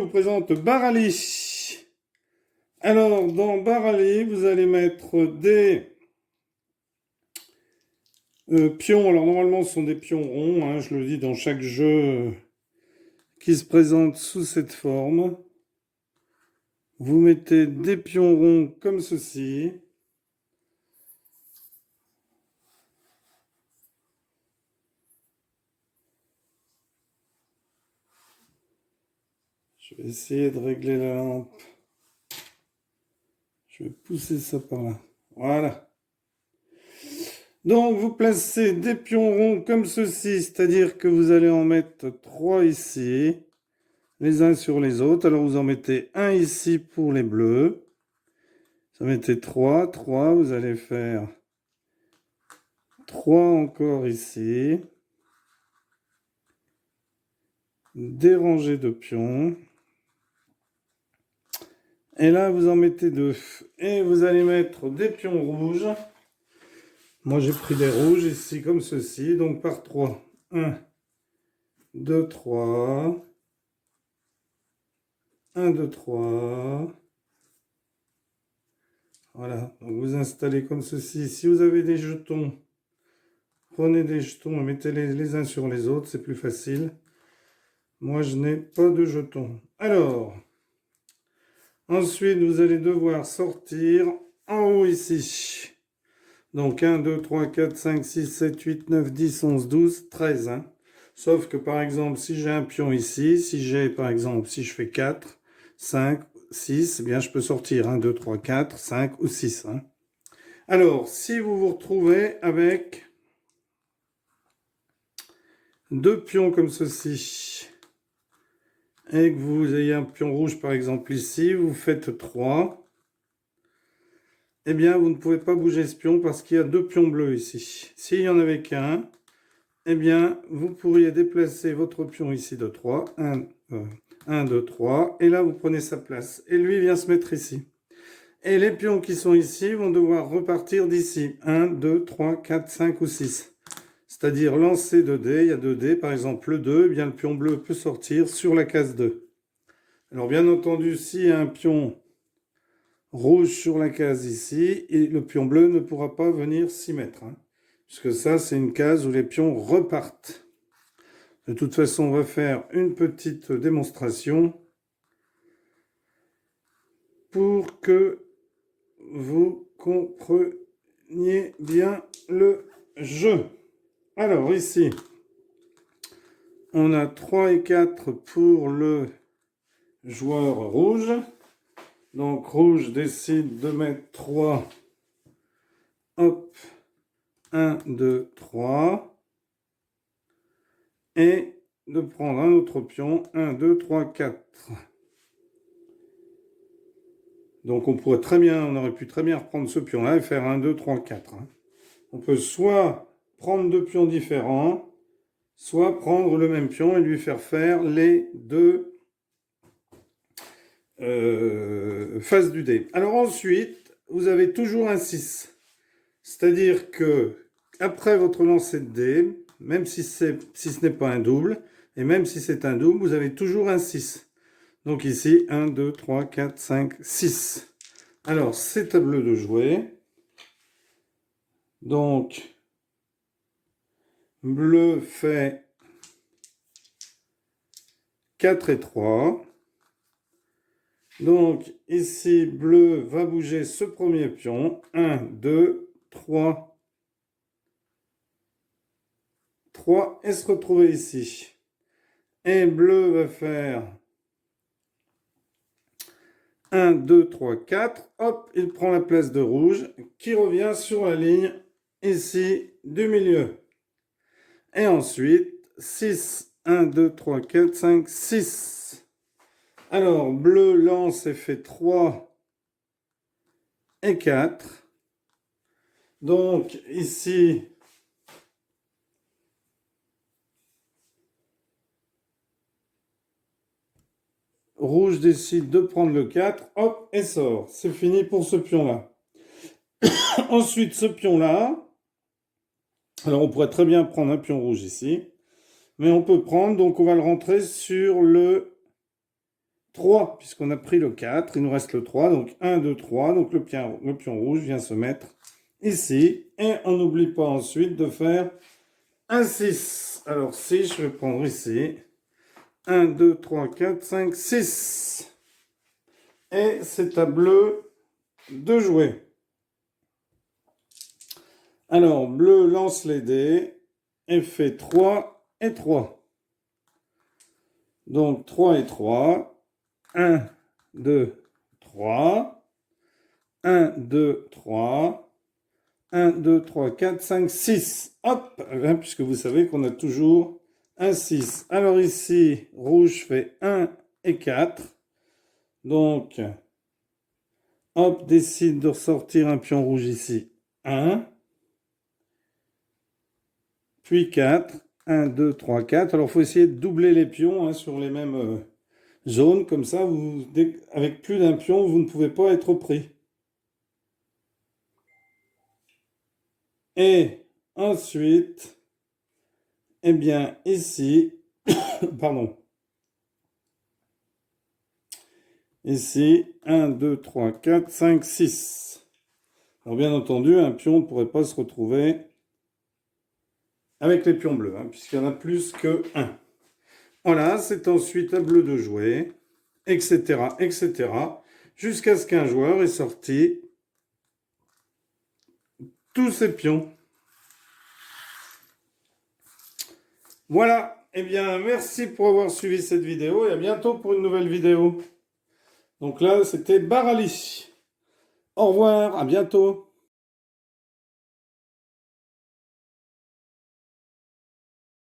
vous présente Barali. Alors, dans Barali, vous allez mettre des pions. Alors, normalement, ce sont des pions ronds, hein, je le dis dans chaque jeu qui se présente sous cette forme. Vous mettez des pions ronds comme ceci. Je vais essayer de régler la lampe. Je vais pousser ça par là. Voilà. Donc, vous placez des pions ronds comme ceci, c'est-à-dire que vous allez en mettre 3 ici, les uns sur les autres. Alors, vous en mettez un ici pour les bleus. Vous en mettez 3, vous allez faire 3 encore ici. Des rangées de pions. Et là, vous en mettez 2. Et vous allez mettre des pions rouges. Moi, j'ai pris des rouges ici, comme ceci. Donc, par 3. 1, 2, 3. 1, 2, 3. Voilà. Donc, vous installez comme ceci. Si vous avez des jetons, prenez des jetons et mettez-les les uns sur les autres. C'est plus facile. Moi, je n'ai pas de jetons. Alors, ensuite, vous allez devoir sortir en haut ici. Donc 1, 2, 3, 4, 5, 6, 7, 8, 9, 10, 11, 12, 13. Hein. Sauf que par exemple, si j'ai un pion ici, si je fais 4, 5, 6, eh bien je peux sortir 1, 2, 3, 4, 5 ou 6. Hein. Alors, si vous vous retrouvez avec deux pions comme ceci, et que vous ayez un pion rouge par exemple ici, vous faites 3. Eh bien, vous ne pouvez pas bouger ce pion parce qu'il y a deux pions bleus ici. S'il n'y en avait qu'un, eh bien, vous pourriez déplacer votre pion ici de 3. 1, 2, 3. Et là, vous prenez sa place. Et lui vient se mettre ici. Et les pions qui sont ici vont devoir repartir d'ici. 1, 2, 3, 4, 5 ou 6. C'est-à-dire lancer 2 dés. Il y a 2 dés. Par exemple, le 2, eh bien, le pion bleu peut sortir sur la case 2. Alors, bien entendu, s'il y a un pion rouge sur la case ici, et le pion bleu ne pourra pas venir s'y mettre. Hein, puisque ça, c'est une case où les pions repartent. De toute façon, on va faire une petite démonstration pour que vous compreniez bien le jeu. Alors ici, on a 3 et 4 pour le joueur rouge. Donc rouge décide de mettre 3. Hop, 1, 2, 3. Et de prendre un autre pion. 1, 2, 3, 4. Donc on aurait pu très bien reprendre ce pion-là et faire 1, 2, 3, 4. Hein. On peut soit prendre deux pions différents, soit prendre le même pion et lui faire les deux faces du dé. Alors ensuite, vous avez toujours un 6. C'est-à-dire que après votre lancer de dé, même si ce n'est pas un double, et même si c'est un double, vous avez toujours un 6. Donc ici, 1, 2, 3, 4, 5, 6. Alors, c'est à bleu de jouer. Donc, bleu fait 4 et 3. Donc, ici, bleu va bouger ce premier pion. 1, 2, 3. 3 et se retrouver ici. Et bleu va faire 1, 2, 3, 4. Hop, il prend la place de rouge qui revient sur la ligne ici du milieu. Et ensuite, 6, 1, 2, 3, 4, 5, 6. Alors, bleu lance et fait 3 et 4. Donc, ici, rouge décide de prendre le 4. Hop, et sort. C'est fini pour ce pion-là. Ensuite, ce pion-là, alors on pourrait très bien prendre un pion rouge ici. Mais on peut prendre, donc on va le rentrer sur le 3, puisqu'on a pris le 4, il nous reste le 3, donc 1, 2, 3, donc le pion rouge vient se mettre ici, et on n'oublie pas ensuite de faire un 6. Alors 6, je vais prendre ici, 1, 2, 3, 4, 5, 6. Et c'est à bleu de jouer. Alors, bleu lance les dés et fait 3 et 3. Donc 3 et 3. 1, 2, 3. 1, 2, 3. 1, 2, 3, 4, 5, 6. Hop, puisque vous savez qu'on a toujours un 6. Alors ici, rouge fait 1 et 4. Donc, hop, décide de ressortir un pion rouge ici. 1. Puis 4. 1, 2, 3, 4. Alors, il faut essayer de doubler les pions sur les mêmes zones. Comme ça, avec plus d'un pion, vous ne pouvez pas être pris. Et ensuite, eh bien, ici, pardon. Ici, 1, 2, 3, 4, 5, 6. Alors, bien entendu, un pion ne pourrait pas se retrouver avec les pions bleus, puisqu'il y en a plus que 1. Voilà, c'est ensuite à bleu de jouer, etc., etc., jusqu'à ce qu'un joueur ait sorti tous ses pions. Voilà, eh bien, merci pour avoir suivi cette vidéo et à bientôt pour une nouvelle vidéo. Donc là, c'était Barali. Au revoir, à bientôt.